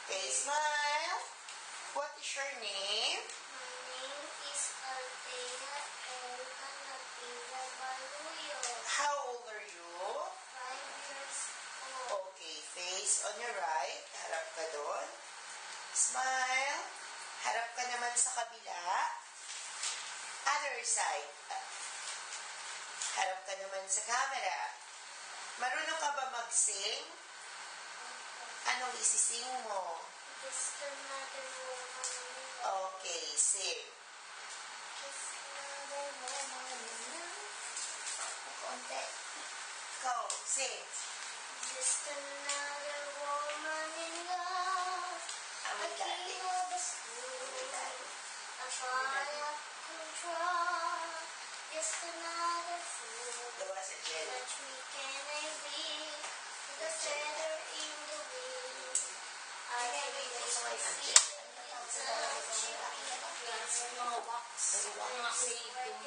Okay, smile. What is your name? My name is Althea Erica Natividad Baluyo. How old are you? 5 years old. Okay, face on your right. Harap ka doon. Smile. Harap ka naman sa kabila. Other side. Harap ka naman sa camera. Marunong ka ba mag-sing? Anong isising mo? Just another woman. Okay, sing. Just another woman. Konti. Go, sing. Just another woman in love. A king of the school. A fire of control. Just another fool. Gawa sa jelly. Such me can I be. With a feather in the wind. I can be just my feet.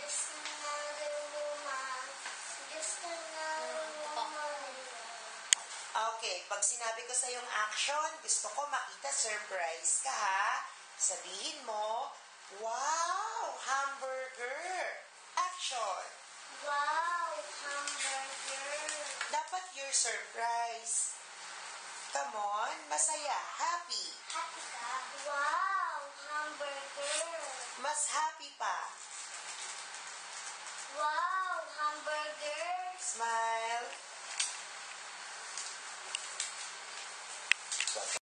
Just another woman. Just another woman. Okay, pag sinabi ko sa yung action, gusto ko makita surprise ka ha. Sabihin mo, wow, hamburger. Action. Wow, hamburger. Dapat you're surprised. Come on, masaya, happy. Happy ka? Wow, hamburger. Mas happy pa. Wow, hamburger. Smile.